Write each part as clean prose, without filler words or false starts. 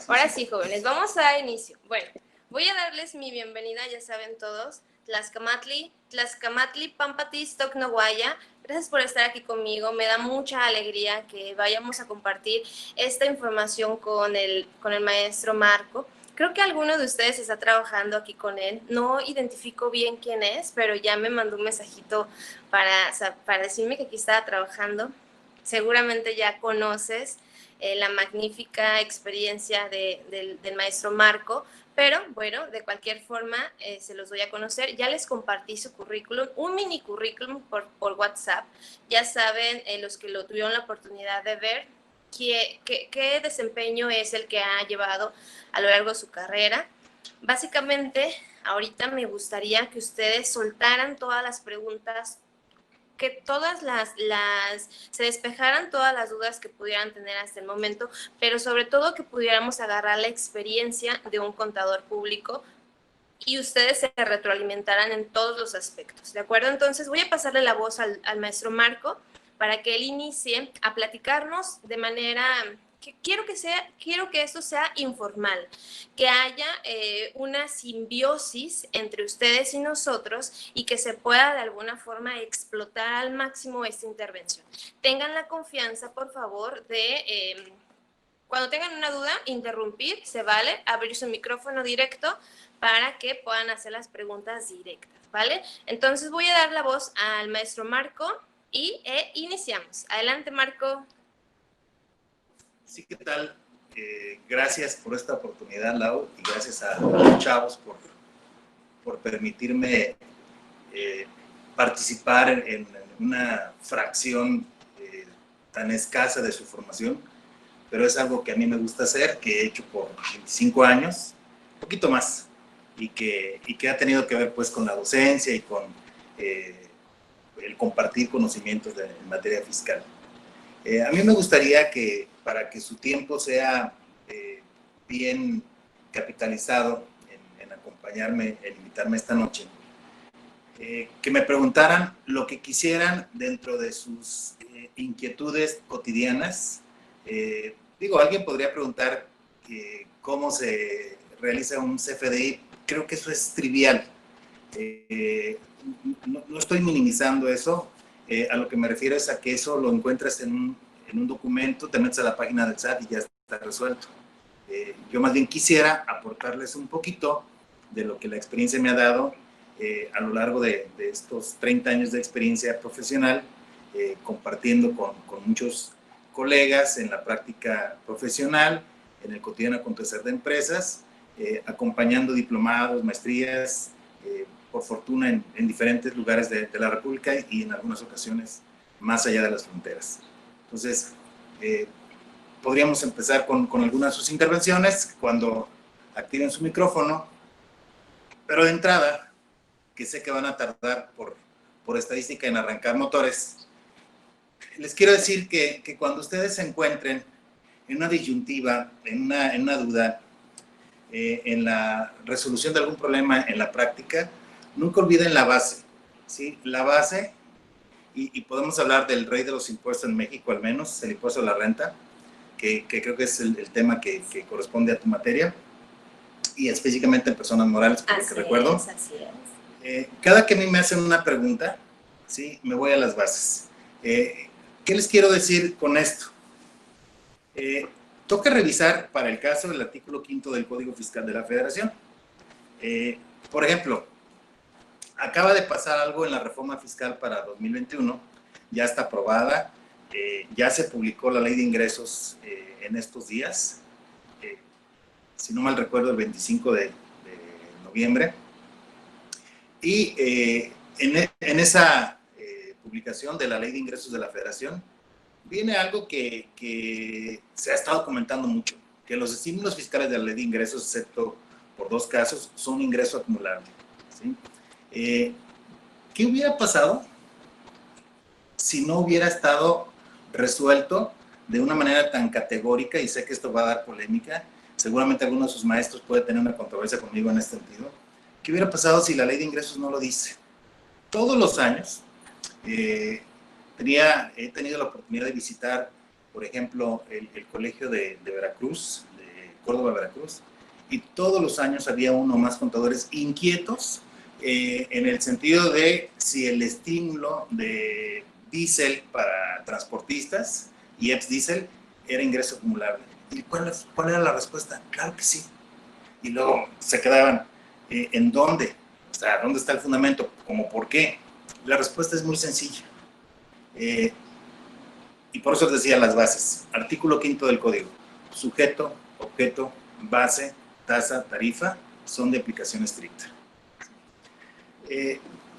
Ahora sí, jóvenes, vamos a dar inicio. Bueno, voy a darles mi bienvenida, ya saben todos, Tlaxcamatli, Pampatis, Tocnoguaya. Gracias por estar aquí conmigo. Me da mucha alegría que vayamos a compartir esta información con el maestro Marco. Creo que alguno de ustedes está trabajando aquí con él. No identifico bien quién es, pero ya me mandó un mensajito para decirme que aquí estaba trabajando. Seguramente ya conoces la magnífica experiencia del maestro Marco, pero bueno, de cualquier forma se los doy a conocer. Ya les compartí su currículum, un mini currículum por WhatsApp. Ya saben, los que lo tuvieron la oportunidad de ver, qué desempeño es el que ha llevado a lo largo de su carrera. Básicamente, ahorita me gustaría que ustedes soltaran todas las preguntas, que todas se despejaran todas las dudas que pudieran tener hasta el momento, pero sobre todo que pudiéramos agarrar la experiencia de un contador público y ustedes se retroalimentaran en todos los aspectos, ¿de acuerdo? Entonces voy a pasarle la voz al maestro Marco para que él inicie a platicarnos de manera... Quiero que esto sea informal, que haya una simbiosis entre ustedes y nosotros y que se pueda de alguna forma explotar al máximo esta intervención. Tengan la confianza, por favor, de cuando tengan una duda, interrumpir, se vale, abrir su micrófono directo para que puedan hacer las preguntas directas, ¿vale? Entonces voy a dar la voz al maestro Marco y iniciamos. Adelante, Marco. Sí, ¿qué tal? Gracias por esta oportunidad, Lau, y gracias a los chavos por permitirme participar en una fracción tan escasa de su formación, pero es algo que a mí me gusta hacer, que he hecho por 25 años, un poquito más, y que ha tenido que ver pues con la docencia y con el compartir conocimientos en materia fiscal. A mí me gustaría que, para que su tiempo sea bien capitalizado en acompañarme, en invitarme esta noche, que me preguntaran lo que quisieran dentro de sus inquietudes cotidianas. Alguien podría preguntar cómo se realiza un CFDI. Creo que eso es trivial. No estoy minimizando eso. A lo que me refiero es a que eso lo encuentras en un documento, te metes a la página del SAT y ya está resuelto. Yo más bien quisiera aportarles un poquito de lo que la experiencia me ha dado a lo largo de estos 30 años de experiencia profesional, compartiendo con muchos colegas en la práctica profesional, en el cotidiano acontecer de empresas, acompañando diplomados, maestrías, por fortuna en diferentes lugares de la República y en algunas ocasiones más allá de las fronteras. Entonces, podríamos empezar con algunas de sus intervenciones cuando activen su micrófono, pero de entrada, que sé que van a tardar por estadística en arrancar motores, les quiero decir que cuando ustedes se encuentren en una disyuntiva, en una duda, en la resolución de algún problema en la práctica, nunca olviden la base, ¿sí? La base, y podemos hablar del rey de los impuestos en México, al menos, el impuesto a la renta, que creo que es el tema que corresponde a tu materia, y específicamente en personas morales, por lo que recuerdo. Así es. Cada que a mí me hacen una pregunta, ¿sí? Me voy a las bases. ¿Qué les quiero decir con esto? Toca revisar para el caso del artículo 5 del Código Fiscal de la Federación. Por ejemplo, acaba de pasar algo en la reforma fiscal para 2021, ya está aprobada, ya se publicó la ley de ingresos en estos días, si no mal recuerdo el 25 de noviembre, y en esa publicación de la ley de ingresos de la Federación viene algo que se ha estado comentando mucho, que los estímulos fiscales de la ley de ingresos, excepto por dos casos, son ingreso acumulable, ¿sí? ¿Qué hubiera pasado si no hubiera estado resuelto de una manera tan categórica? Y sé que esto va a dar polémica, seguramente alguno de sus maestros puede tener una controversia conmigo en este sentido. ¿Qué hubiera pasado si la ley de ingresos no lo dice? Todos los años he tenido la oportunidad de visitar, por ejemplo, el colegio de Veracruz, de Córdoba, Veracruz, y todos los años había uno o más contadores inquietos en el sentido de si el estímulo de diésel para transportistas y ex-diésel era ingreso acumulable. ¿Y cuál era la respuesta? Claro que sí. Y luego se quedaban, ¿en dónde? O sea, ¿dónde está el fundamento? ¿Cómo por qué? La respuesta es muy sencilla. Y por eso les decía las bases. Artículo 5 del código. Sujeto, objeto, base, tasa, tarifa son de aplicación estricta.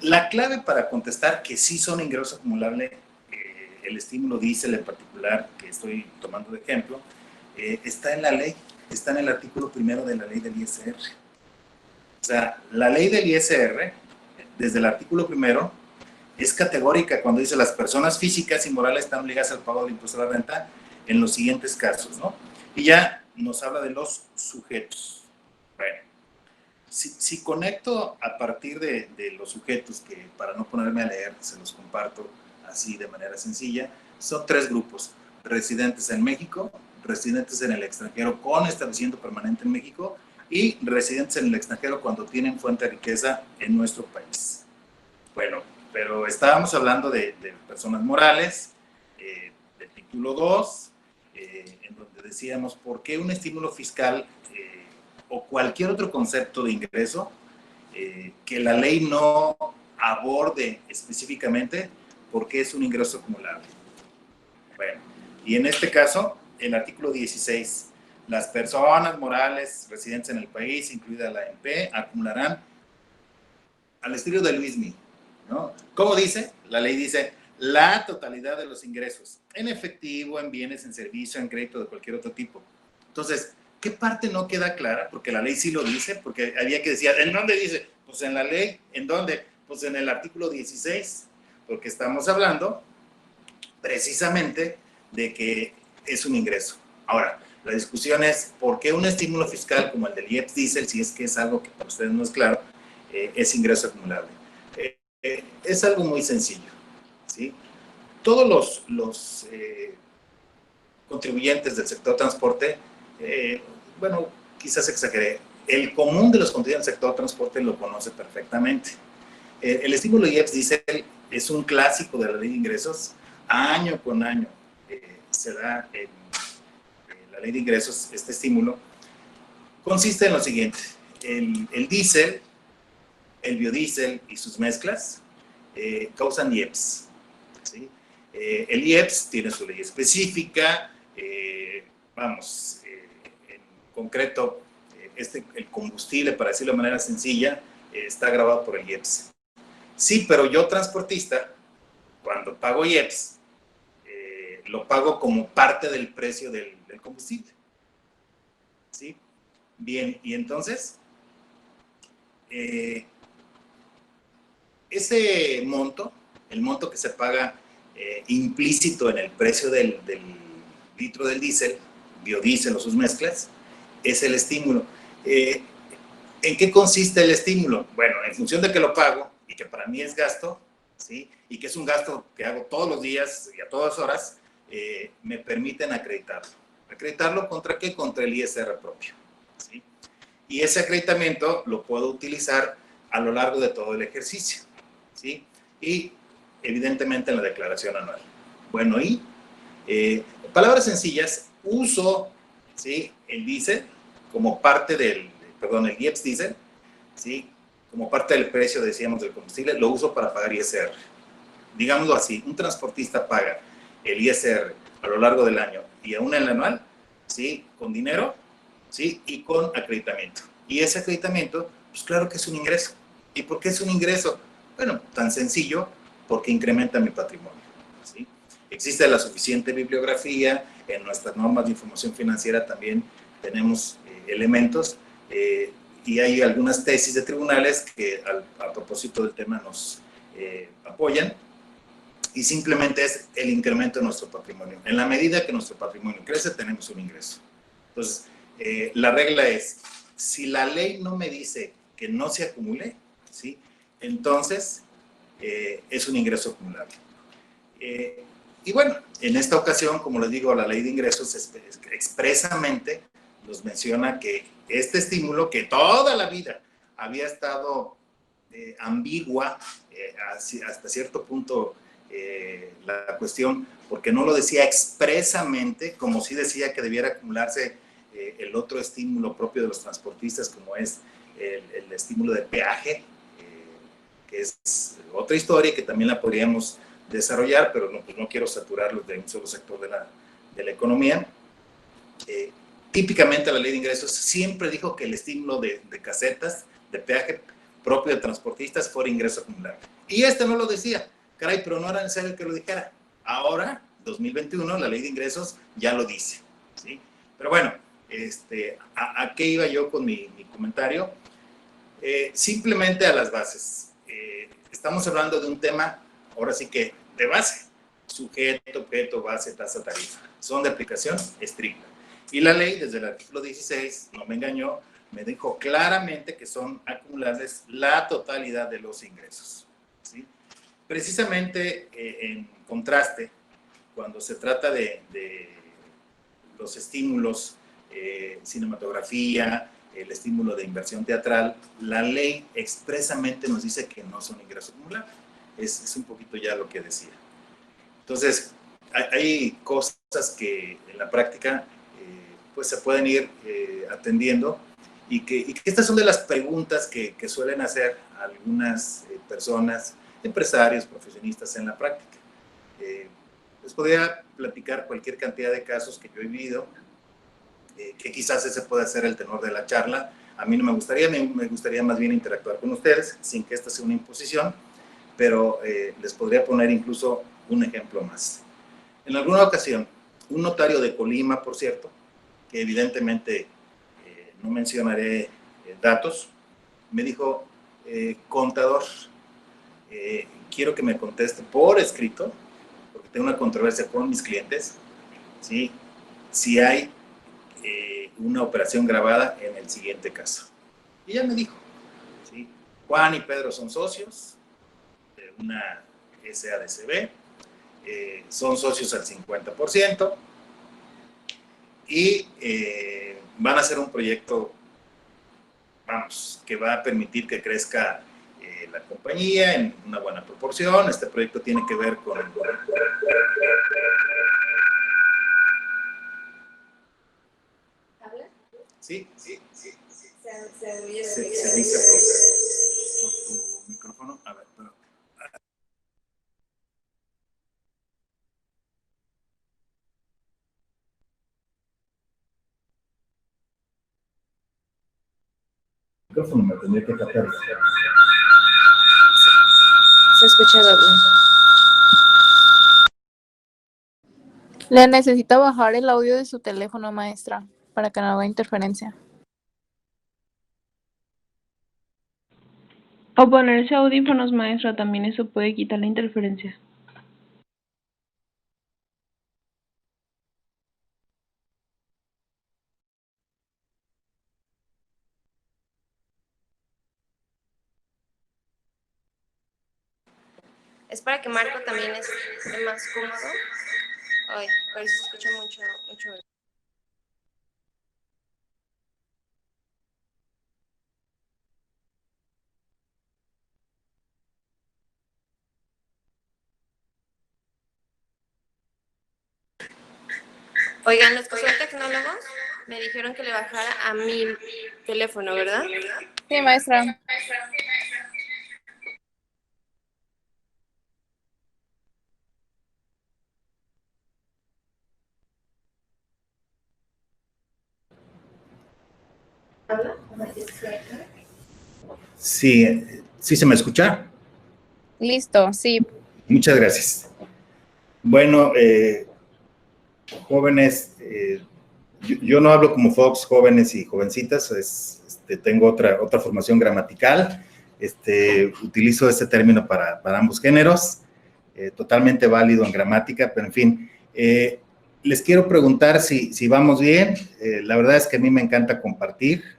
La clave para contestar que sí son ingreso acumulable, el estímulo diésel en particular, que estoy tomando de ejemplo, está en la ley, está en el artículo 1 de la ley del ISR. O sea, la ley del ISR, desde el artículo 1, es categórica cuando dice las personas físicas y morales están obligadas al pago del impuesto a la renta en los siguientes casos, ¿no? Y ya nos habla de los sujetos. Bueno, si conecto a partir de los sujetos, que para no ponerme a leer, se los comparto así de manera sencilla, son 3 grupos: residentes en México, residentes en el extranjero con establecimiento permanente en México y residentes en el extranjero cuando tienen fuente de riqueza en nuestro país. Bueno, pero estábamos hablando de personas morales, del título 2, en donde decíamos por qué un estímulo fiscal o cualquier otro concepto de ingreso que la ley no aborde específicamente, porque es un ingreso acumulable. Bueno, y en este caso, el artículo 16, las personas morales residentes en el país, incluida la AMP, acumularán al estilo de Luismi, ¿no? ¿Cómo dice? La ley dice la totalidad de los ingresos, en efectivo, en bienes, en servicio, en crédito de cualquier otro tipo. Entonces, ¿qué parte no queda clara? Porque la ley sí lo dice, porque había que decir, ¿en dónde dice? Pues en la ley. ¿En dónde? Pues en el artículo 16, porque estamos hablando precisamente de que es un ingreso. Ahora, la discusión es por qué un estímulo fiscal como el del IEPS diésel, si es que es algo que para ustedes no es claro, es ingreso acumulable. Es algo muy sencillo, ¿sí? Todos los contribuyentes del sector transporte, bueno, quizás exageré, el común de los contribuyentes del sector transporte lo conoce perfectamente. El estímulo IEPS diésel es un clásico de la ley de ingresos. Año con año se da en la ley de ingresos este estímulo. Consiste en lo siguiente: el diésel, el biodiesel y sus mezclas causan IEPS, ¿sí? El IEPS tiene su ley específica, en concreto, el combustible, para decirlo de manera sencilla, está grabado por el IEPS. Sí, pero yo transportista, cuando pago IEPS, lo pago como parte del precio del combustible, ¿sí? Bien, y entonces, ese monto, el monto que se paga implícito en el precio del litro del diésel, biodiesel o sus mezclas, es el estímulo. ¿En qué consiste el estímulo? Bueno, en función de que lo pago y que para mí es gasto, ¿sí? Y que es un gasto que hago todos los días y a todas horas, me permiten acreditarlo. ¿Acreditarlo contra qué? Contra el ISR propio, ¿sí? Y ese acreditamiento lo puedo utilizar a lo largo de todo el ejercicio, ¿sí? Y evidentemente en la declaración anual. Bueno, y palabras sencillas, uso, ¿sí?, el diésel como parte el IEPS diésel, ¿sí?, como parte del precio, decíamos, del combustible, lo uso para pagar ISR. Digámoslo así, un transportista paga el ISR a lo largo del año y aún en el anual, ¿sí?, con dinero, ¿sí?, y con acreditamiento. Y ese acreditamiento, pues claro que es un ingreso. ¿Y por qué es un ingreso? Bueno, tan sencillo, porque incrementa mi patrimonio, ¿sí? Existe la suficiente bibliografía, en nuestras normas de información financiera también tenemos elementos, y hay algunas tesis de tribunales que a propósito del tema nos apoyan, y simplemente es el incremento de nuestro patrimonio. En la medida que nuestro patrimonio crece, tenemos un ingreso. Entonces, la regla es, si la ley no me dice que no se acumule, ¿sí?, entonces es un ingreso acumulable. Y bueno, en esta ocasión, como les digo, la ley de ingresos expresamente nos menciona que este estímulo, que toda la vida había estado ambigua, hasta cierto punto la cuestión, porque no lo decía expresamente, como sí decía que debiera acumularse el otro estímulo propio de los transportistas, como es el estímulo de peaje, que es otra historia que también la podríamos desarrollar, pero no, pues no quiero saturarlos de un solo sector de la economía. Típicamente la ley de ingresos siempre dijo que el estímulo de casetas, de peaje propio de transportistas fuera ingreso acumulable. Y este no lo decía. Caray, pero no era necesario que lo dijera. Ahora, 2021, la ley de ingresos ya lo dice, ¿sí? Pero bueno, ¿a qué iba yo con mi comentario? Simplemente a las bases. Estamos hablando de un tema, ahora sí que de base, sujeto, objeto, base, tasa, tarifa. Son de aplicación estricta. Y la ley, desde el artículo 16, no me engañó, me dijo claramente que son acumulables la totalidad de los ingresos, ¿sí? Precisamente en contraste, cuando se trata de los estímulos, cinematografía, el estímulo de inversión teatral, la ley expresamente nos dice que no son ingresos acumulables. Es un poquito ya lo que decía. Entonces, hay cosas que en la práctica pues se pueden ir atendiendo y que estas son de las preguntas que suelen hacer algunas personas, empresarios, profesionistas en la práctica. Les podría platicar cualquier cantidad de casos que yo he vivido, que quizás ese pueda ser el tenor de la charla. A mí no me gustaría más bien interactuar con ustedes, sin que esta sea una imposición, pero les podría poner incluso un ejemplo más. En alguna ocasión, un notario de Colima, por cierto, que evidentemente no mencionaré datos, me dijo, contador, quiero que me conteste por escrito, porque tengo una controversia con mis clientes, ¿sí? Si hay una operación grabada en el siguiente caso. Y ella me dijo, ¿sí? Juan y Pedro son socios de una SADCB, son socios al 50% y van a hacer un proyecto, vamos, que va a permitir que crezca la compañía en una buena proporción. Este proyecto tiene que ver con... ¿Habla? Sí. Se oye dice por tu micrófono. A ver, pero... El micrófono me tendría que tapar. Se escucha doble. Le necesita bajar el audio de su teléfono, maestra, para que no haga interferencia. O ponerse audífonos, maestra, también eso puede quitar la interferencia. Es para que Marco también esté más cómodo. Ay, pero se escucha mucho. Oigan, los que son tecnólogos me dijeron que le bajara a mi teléfono, ¿verdad? Sí, maestra. Sí, ¿sí se me escucha? Listo, sí. Muchas gracias. Bueno, jóvenes, yo no hablo como Fox, jóvenes y jovencitas, tengo otra formación gramatical, utilizo este término para ambos géneros, totalmente válido en gramática, pero en fin, les quiero preguntar si vamos bien. La verdad es que a mí me encanta compartir,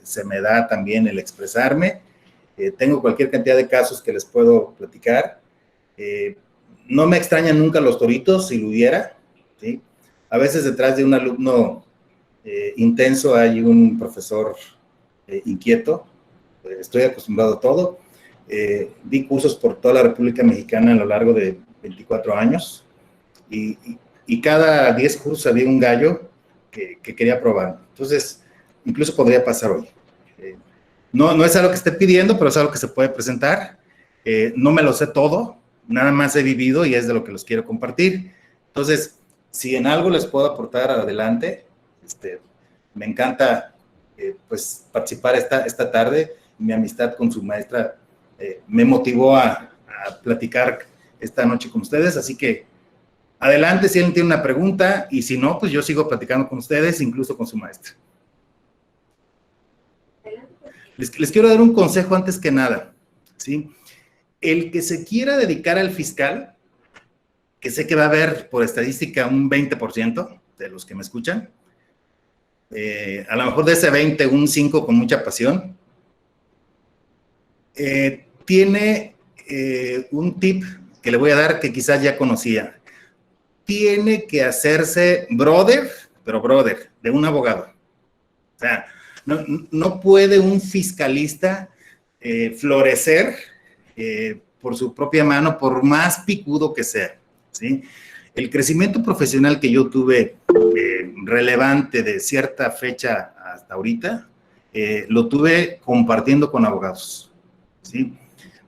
se me da también el expresarme, tengo cualquier cantidad de casos que les puedo platicar. No me extrañan nunca los toritos, si lo hubiera, ¿sí? A veces detrás de un alumno intenso, hay un profesor inquieto, estoy acostumbrado a todo. Di cursos por toda la República Mexicana a lo largo de 24 años y cada 10 cursos había un gallo que quería probar. Entonces, incluso podría pasar hoy. No es algo que esté pidiendo, pero es algo que se puede presentar. No me lo sé todo, nada más he vivido y es de lo que los quiero compartir. Entonces, si en algo les puedo aportar adelante, me encanta pues participar esta tarde. Mi amistad con su maestra me motivó a platicar esta noche con ustedes, así que adelante si alguien tiene una pregunta y si no, pues yo sigo platicando con ustedes, incluso con su maestra. Les quiero dar un consejo antes que nada, ¿sí? El que se quiera dedicar al fiscal, que sé que va a haber por estadística un 20% de los que me escuchan, a lo mejor de ese 20, un 5 con mucha pasión, tiene un tip que le voy a dar que quizás ya conocía. Tiene que hacerse brother, pero brother, de un abogado. O sea, no puede un fiscalista florecer por su propia mano, por más picudo que sea, ¿sí? El crecimiento profesional que yo tuve relevante de cierta fecha hasta ahorita, lo tuve compartiendo con abogados, ¿sí?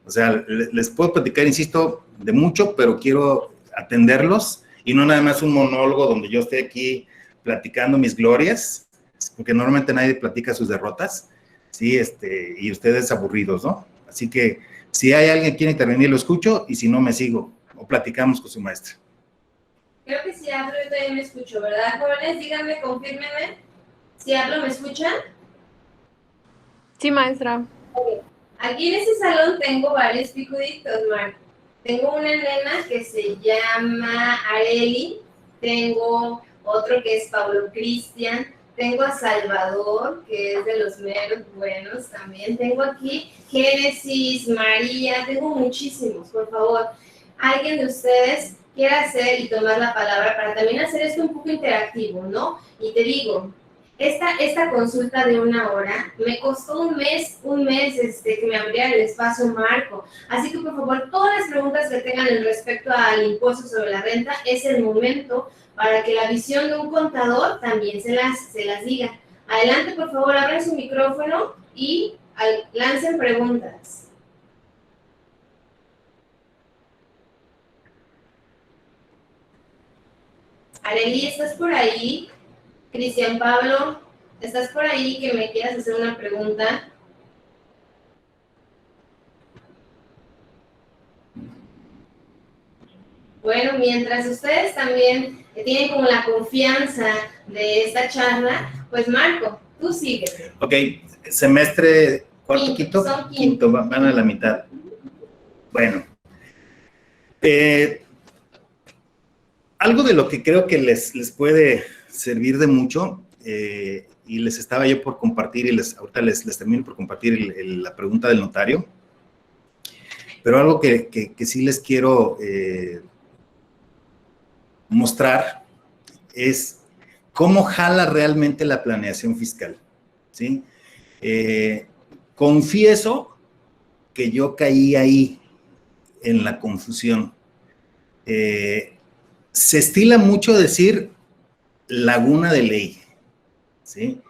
O sea, les puedo platicar, insisto, de mucho, pero quiero atenderlos y no nada más un monólogo donde yo esté aquí platicando mis glorias, porque normalmente nadie platica sus derrotas, ¿sí? Y ustedes aburridos, ¿no? Así que si hay alguien que quiere intervenir, lo escucho, y si no, me sigo o platicamos con su maestra. Creo que si hablo, yo también me escucho, ¿verdad, jóvenes? Díganme, confírmenme. Si hablo, ¿me escuchan? Sí, maestra. Okay. Aquí en este salón tengo varios picuditos, Marco. Tengo una nena que se llama Areli, tengo otro que es Pablo Cristian, tengo a Salvador, que es de los meros buenos también, tengo aquí Génesis, María, tengo muchísimos, por favor. Alguien de ustedes quiera hacer y tomar la palabra para también hacer esto un poco interactivo, ¿no? Y te digo, esta consulta de 1 hora me costó un mes que me abriera el espacio Marco. Así que, por favor, todas las preguntas que tengan en respecto al impuesto sobre la renta, es el momento para que la visión de un contador también se las diga. Adelante, por favor, abran su micrófono y lancen preguntas. Areli, ¿estás por ahí? Cristian Pablo, ¿estás por ahí que me quieras hacer una pregunta? Bueno, mientras ustedes también tienen como la confianza de esta charla, pues Marco, tú sigue. Ok, semestre cuarto, quinto. Son Quinto, van a la mitad. Bueno, algo de lo que creo que les puede servir de mucho, y les estaba yo por compartir, y ahorita les termino por compartir la pregunta del notario, pero algo que sí les quiero mostrar es cómo jala realmente la planeación fiscal, ¿sí? Confieso que yo caí ahí en la confusión. Se estila mucho decir laguna de ley, ¿sí?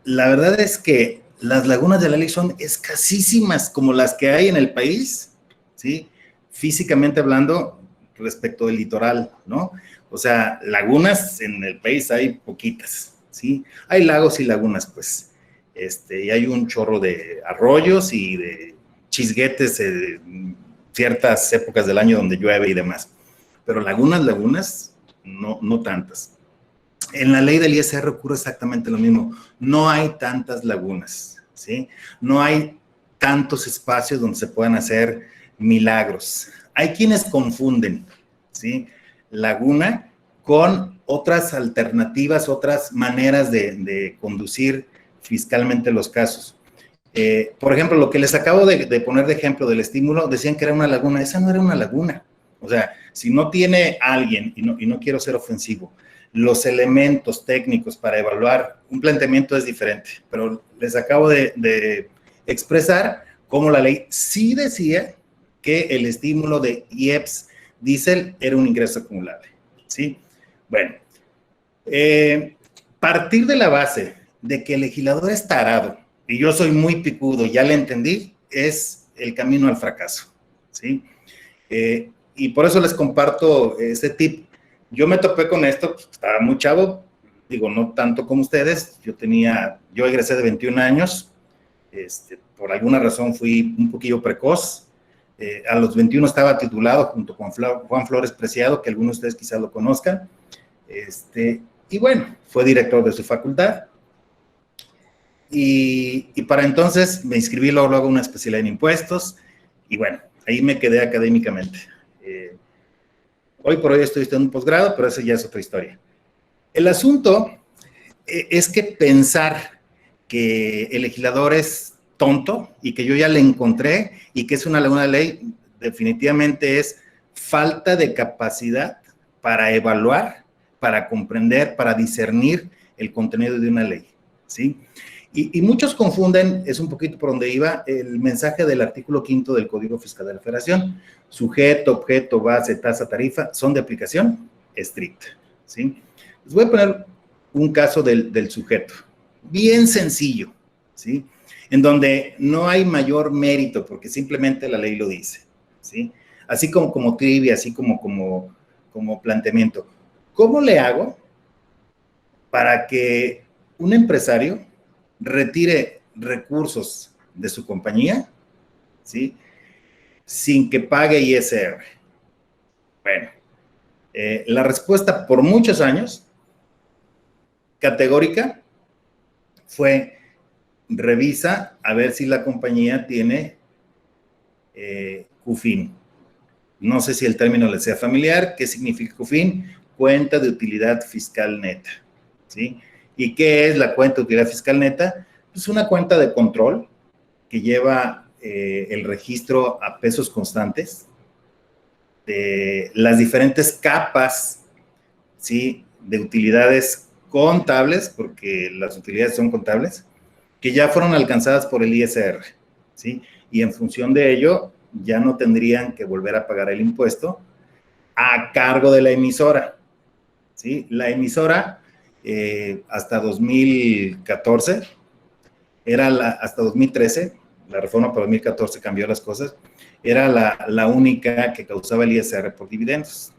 La verdad es que las lagunas de la ley son escasísimas como las que hay en el país, ¿sí? Físicamente hablando, respecto del litoral, ¿no? O sea, lagunas en el país hay poquitas, ¿sí? Hay lagos y lagunas, pues, y hay un chorro de arroyos y de chisguetes en ciertas épocas del año donde llueve y demás. Pero lagunas, no tantas. En la ley del ISR ocurre exactamente lo mismo. No hay tantas lagunas, ¿sí? No hay tantos espacios donde se puedan hacer milagros. Hay quienes confunden, ¿sí? Laguna con otras alternativas, otras maneras de conducir fiscalmente los casos. Por ejemplo, lo que les acabo de poner de ejemplo del estímulo, decían que era una laguna. Esa no era una laguna. O sea, si no tiene alguien, y no quiero ser ofensivo, los elementos técnicos para evaluar un planteamiento es diferente, pero les acabo de expresar cómo la ley sí decía que el estímulo de IEPS diésel era un ingreso acumulable, ¿sí? Bueno, partir de la base de que el legislador es tarado, y yo soy muy picudo, ya le entendí, es el camino al fracaso, ¿sí? Y por eso les comparto este tip. Yo me topé con esto, pues, estaba muy chavo, digo, no tanto como ustedes, yo egresé de 21 años, por alguna razón fui un poquillo precoz, a los 21 estaba titulado junto con Juan Flores Preciado, que algunos de ustedes quizás lo conozcan, y bueno, fue director de su facultad, y para entonces me inscribí luego a una especialidad en impuestos, y bueno, ahí me quedé académicamente. Hoy por hoy estoy estudiando un posgrado, pero eso ya es otra historia. El asunto es que pensar que el legislador es tonto y que yo ya le encontré y que es una laguna de ley, definitivamente es falta de capacidad para evaluar, para comprender, para discernir el contenido de una ley, ¿sí? Y muchos confunden, es un poquito por donde iba, el mensaje del artículo 5 del Código Fiscal de la Federación. Sujeto, objeto, base, tasa, tarifa, son de aplicación estricta, ¿sí? Les voy a poner un caso del sujeto, bien sencillo, ¿sí? En donde no hay mayor mérito, porque simplemente la ley lo dice, ¿sí? Así como trivia, así como planteamiento. ¿Cómo le hago para que un empresario retire recursos de su compañía, ¿sí?, sin que pague ISR? Bueno, la respuesta por muchos años, categórica, fue: revisa a ver si la compañía tiene CUFIN. No sé si el término les sea familiar. ¿Qué significa CUFIN? Cuenta de utilidad fiscal neta, ¿sí? ¿Y qué es la cuenta de utilidad fiscal neta? Es una cuenta de control que lleva el registro a pesos constantes de las diferentes capas, ¿sí?, de utilidades contables, porque las utilidades son contables, que ya fueron alcanzadas por el ISR, ¿sí? Y en función de ello, ya no tendrían que volver a pagar el impuesto a cargo de la emisora, ¿sí? La emisora, hasta 2014, hasta 2013, la reforma para 2014 cambió las cosas, era la única que causaba el ISR por dividendos.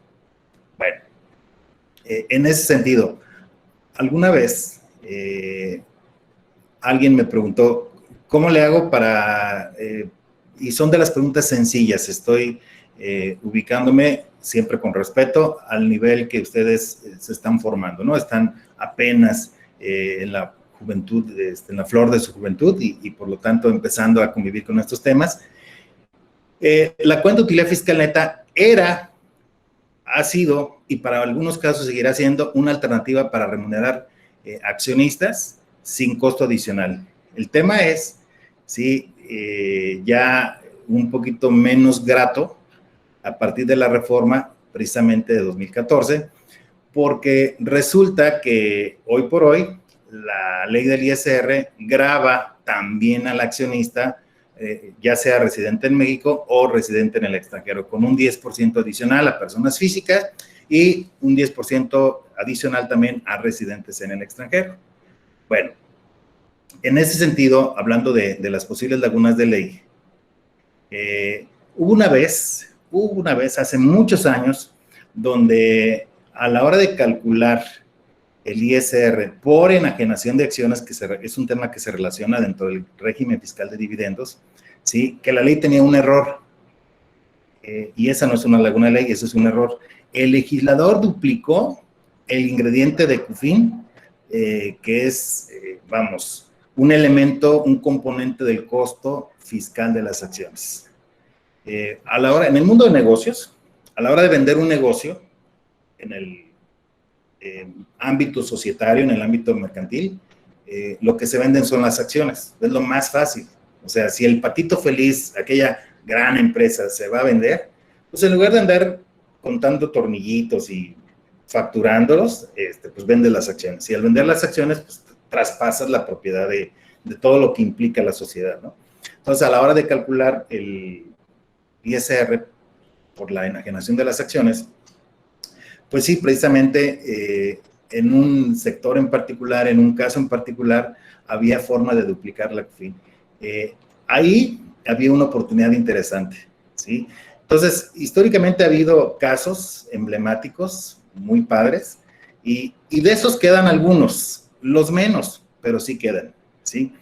Bueno, en ese sentido, alguna vez alguien me preguntó, ¿cómo le hago para...? Y son de las preguntas sencillas, estoy ubicándome siempre con respeto al nivel que ustedes se están formando, ¿no? Están apenas en la juventud, en la flor de su juventud y por lo tanto empezando a convivir con estos temas. La cuenta de utilidad fiscal neta ha sido y para algunos casos seguirá siendo una alternativa para remunerar accionistas sin costo adicional. El tema es, sí, ya un poquito menos grato a partir de la reforma precisamente de 2014, porque resulta que hoy por hoy la ley del ISR grava también al accionista, ya sea residente en México o residente en el extranjero, con un 10% adicional a personas físicas y un 10% adicional también a residentes en el extranjero. Bueno, en ese sentido, hablando de las posibles lagunas de ley, hubo una vez hace muchos años donde a la hora de calcular el ISR por enajenación de acciones, que es un tema que se relaciona dentro del régimen fiscal de dividendos, ¿sí?, que la ley tenía un error. Y esa no es una laguna de ley, eso es un error. El legislador duplicó el ingrediente de CUFIN, que es, un elemento, un componente del costo fiscal de las acciones. En el mundo de negocios, a la hora de vender un negocio, en el ámbito societario, en el ámbito mercantil, lo que se venden son las acciones, es lo más fácil. O sea, si el Patito Feliz, aquella gran empresa, se va a vender, pues en lugar de andar contando tornillitos y facturándolos, pues vendes las acciones. Y al vender las acciones, pues traspasas la propiedad de todo lo que implica la sociedad, ¿no? Entonces, a la hora de calcular el ISR por la enajenación de las acciones, pues sí, precisamente en un sector en particular, en un caso en particular, había forma de duplicar la COFIN. Ahí había una oportunidad interesante, ¿sí? Entonces, históricamente ha habido casos emblemáticos muy padres y de esos quedan algunos, los menos, pero sí quedan, ¿sí?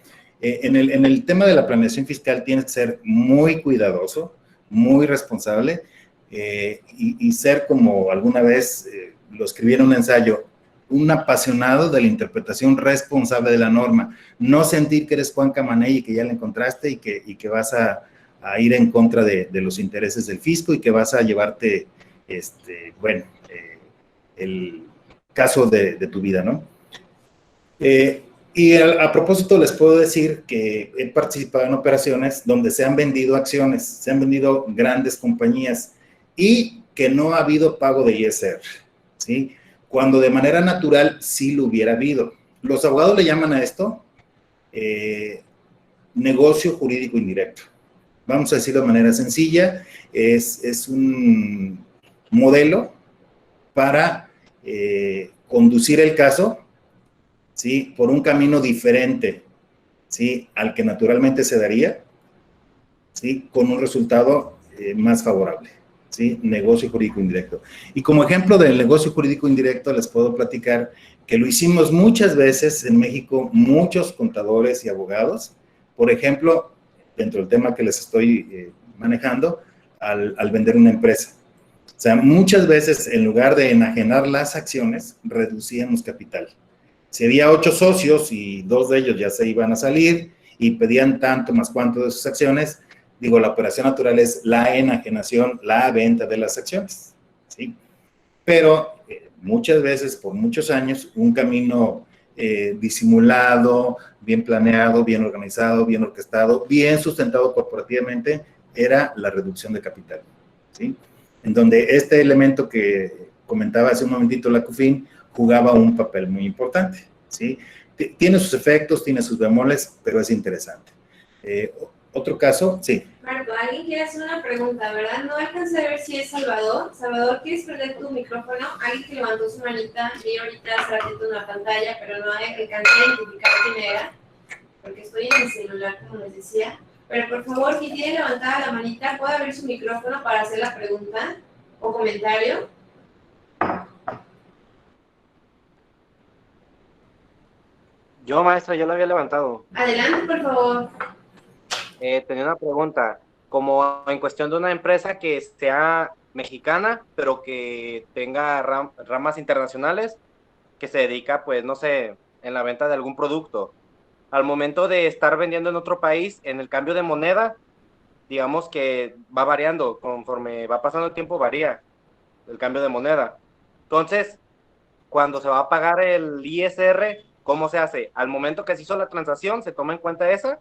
En el tema de la planeación fiscal tienes que ser muy cuidadoso, muy responsable y ser, como alguna vez lo escribí en un ensayo, un apasionado de la interpretación responsable de la norma. No sentir que eres Juan Camaney y que ya la encontraste y que vas a ir en contra de los intereses del fisco y que vas a llevarte, el caso de tu vida, ¿no? Y a propósito les puedo decir que he participado en operaciones donde se han vendido acciones, se han vendido grandes compañías y que no ha habido pago de ISR, ¿sí? Cuando de manera natural sí lo hubiera habido. Los abogados le llaman a esto negocio jurídico indirecto. Vamos a decirlo de manera sencilla, es un modelo para conducir el caso, ¿sí? Por un camino diferente, ¿sí? Al que naturalmente se daría, ¿sí? Con un resultado más favorable, ¿sí? Negocio jurídico indirecto. Y como ejemplo del negocio jurídico indirecto, les puedo platicar que lo hicimos muchas veces en México, muchos contadores y abogados. Por ejemplo, dentro del tema que les estoy manejando, al vender una empresa. O sea, muchas veces, en lugar de enajenar las acciones, reducíamos capital. Si había 8 socios y 2 de ellos ya se iban a salir y pedían tanto más cuánto de sus acciones, digo, la operación natural es la enajenación, la venta de las acciones, ¿sí? Pero muchas veces, por muchos años, un camino disimulado, bien planeado, bien organizado, bien orquestado, bien sustentado corporativamente, era la reducción de capital, ¿sí? En donde este elemento que comentaba hace un momentito la COFIN jugaba un papel muy importante, ¿sí? Tiene sus efectos, tiene sus bemoles, pero es interesante. ¿Otro caso? Sí. Marco, alguien quiere hacer una pregunta, ¿verdad? No alcancé a ver si es Salvador. Salvador, ¿quieres prender tu micrófono? Alguien que levantó su manita, vi ahorita hace ratito en la pantalla, pero no alcancé a identificar quién era, porque estoy en el celular, como les decía. Pero por favor, quien tiene levantada la manita, puede abrir su micrófono para hacer la pregunta o comentario. Yo, maestra, yo la había levantado. Adelante, por favor. Tenía una pregunta. Como en cuestión de una empresa que sea mexicana, pero que tenga ramas internacionales, que se dedica, pues, no sé, en la venta de algún producto. Al momento de estar vendiendo en otro país, en el cambio de moneda, digamos que va variando, conforme va pasando el tiempo varía el cambio de moneda. Entonces, cuando se va a pagar el ISR, ¿cómo se hace? ¿Al momento que se hizo la transacción se toma en cuenta esa?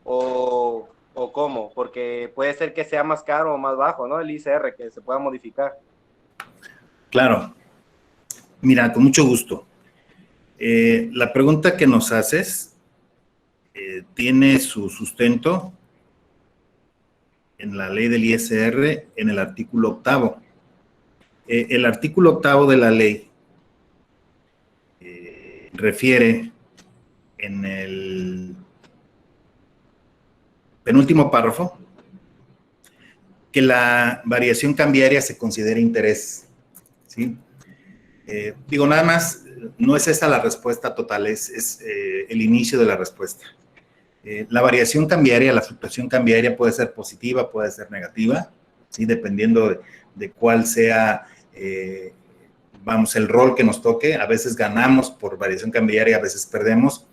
¿O cómo? Porque puede ser que sea más caro o más bajo, ¿no? El ISR, que se pueda modificar. Claro. Mira, con mucho gusto. La pregunta que nos haces tiene su sustento en la ley del ISR en el artículo 8º. El artículo 8º de la ley refiere en el penúltimo párrafo que la variación cambiaria se considera interés, ¿sí? Digo, nada más, no es esa la respuesta total, es el inicio de la respuesta. La variación cambiaria, la fluctuación cambiaria puede ser positiva, puede ser negativa, ¿sí? Dependiendo de cuál sea, vamos, el rol que nos toque. A veces ganamos por variación cambiaria, a veces perdemos.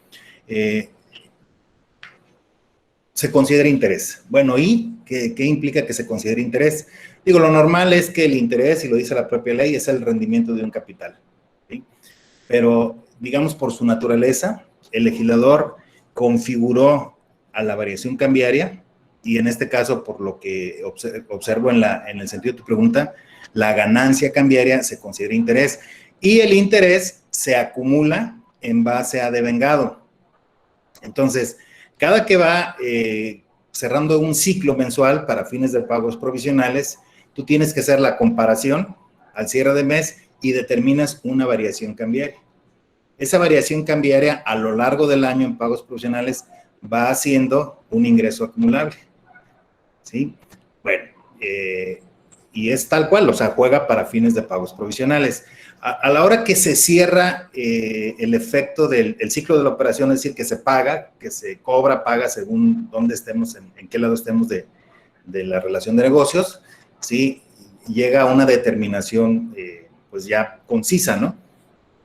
Se considera interés. Bueno, ¿y qué implica que se considere interés? Digo, lo normal es que el interés, y lo dice la propia ley, es el rendimiento de un capital, ¿sí? Pero, digamos, por su naturaleza, el legislador configuró a la variación cambiaria, y en este caso, por lo que observo en el sentido de tu pregunta, la ganancia cambiaria se considera interés. Y el interés se acumula en base a devengado. Entonces, cada que va cerrando un ciclo mensual para fines de pagos provisionales, tú tienes que hacer la comparación al cierre de mes y determinas una variación cambiaria. Esa variación cambiaria a lo largo del año en pagos provisionales va haciendo un ingreso acumulable. ¿Sí? Bueno, y es tal cual, o sea, juega para fines de pagos provisionales. A la hora que se cierra el efecto del ciclo de la operación, es decir, que se paga, que se cobra, paga según dónde estemos, en qué lado estemos de la relación de negocios, ¿sí? Llega a una determinación, pues ya concisa, ¿no?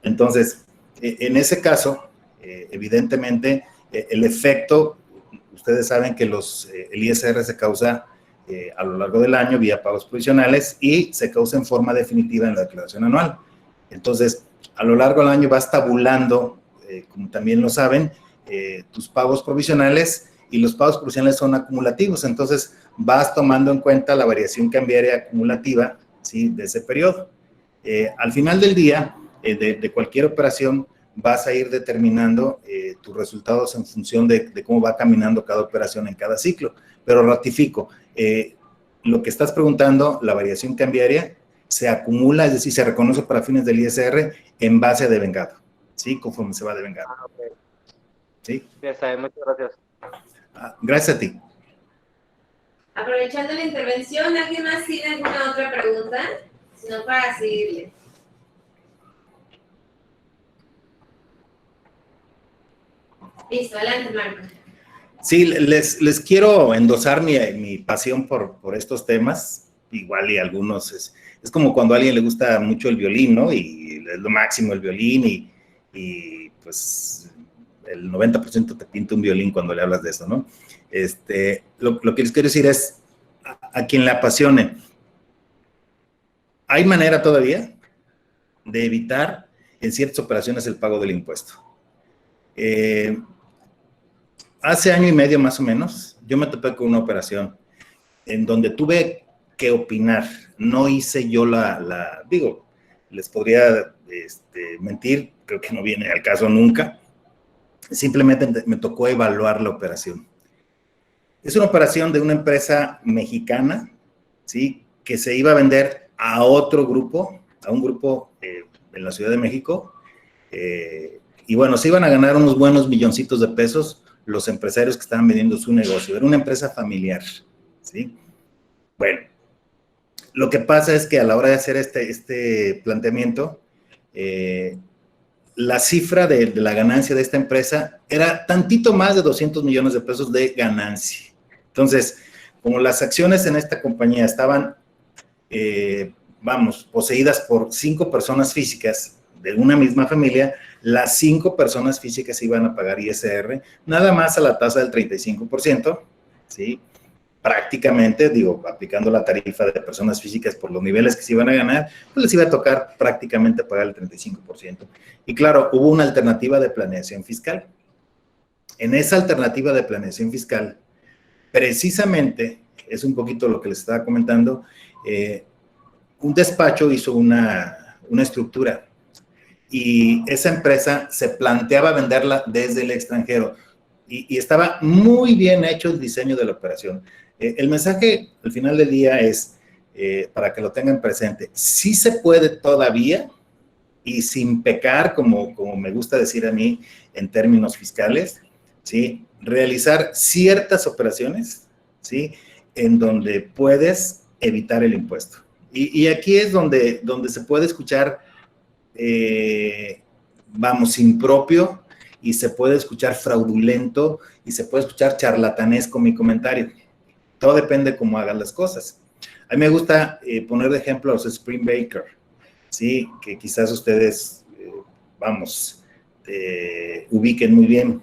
Entonces, en ese caso, evidentemente, el efecto, ustedes saben que el ISR se causa a lo largo del año vía pagos provisionales y se causa en forma definitiva en la declaración anual. Entonces, a lo largo del año vas tabulando, como también lo saben, tus pagos provisionales, y los pagos provisionales son acumulativos. Entonces, vas tomando en cuenta la variación cambiaria acumulativa, ¿sí?, de ese periodo. Al final del día, de cualquier operación, vas a ir determinando tus resultados en función de cómo va caminando cada operación en cada ciclo. Pero ratifico, lo que estás preguntando, la variación cambiaria, se acumula, es decir, se reconoce para fines del ISR en base a devengado, ¿sí? Conforme se va devengando. Okay. ¿Sí? Ya sabes, muchas gracias. Gracias a ti. Aprovechando la intervención, ¿alguien más tiene alguna otra pregunta? Si no, para seguirle. Listo, adelante, Marco. Sí, les quiero endosar mi pasión por estos temas. Igual y algunos es como cuando a alguien le gusta mucho el violín, ¿no? Y es lo máximo el violín y pues el 90% te pinta un violín cuando le hablas de eso, ¿no? Lo que les quiero decir es, a quien le apasione, ¿hay manera todavía de evitar en ciertas operaciones el pago del impuesto? Hace año y medio más o menos, yo me topé con una operación en donde tuve que opinar. No hice yo digo, les podría mentir, creo que no viene al caso nunca. Simplemente me tocó evaluar la operación. Es una operación de una empresa mexicana, ¿sí?, que se iba a vender a otro grupo, a un grupo en la Ciudad de México, y bueno, se iban a ganar unos buenos milloncitos de pesos los empresarios que estaban vendiendo su negocio. Era una empresa familiar, ¿sí? Bueno, lo que pasa es que a la hora de hacer este planteamiento, la cifra de la ganancia de esta empresa era tantito más de 200 millones de pesos de ganancia. Entonces, como las acciones en esta compañía estaban, poseídas por 5 personas físicas de una misma familia, las 5 personas físicas iban a pagar ISR, nada más a la tasa del 35%, ¿sí? Prácticamente, digo, aplicando la tarifa de personas físicas por los niveles que se iban a ganar, pues les iba a tocar prácticamente pagar el 35%. Y claro, hubo una alternativa de planeación fiscal. En esa alternativa de planeación fiscal, precisamente, es un poquito lo que les estaba comentando, un despacho hizo una estructura y esa empresa se planteaba venderla desde el extranjero y estaba muy bien hecho el diseño de la operación. El mensaje al final del día es, para que lo tengan presente, sí se puede todavía y sin pecar, como me gusta decir a mí en términos fiscales, ¿sí?, realizar ciertas operaciones, ¿sí?, en donde puedes evitar el impuesto. Y aquí es donde se puede escuchar, impropio, y se puede escuchar fraudulento, y se puede escuchar charlatanesco mi comentario. Todo depende de cómo hagan las cosas. A mí me gusta poner de ejemplo a los Spring Baker, ¿sí?, que quizás ustedes, ubiquen muy bien.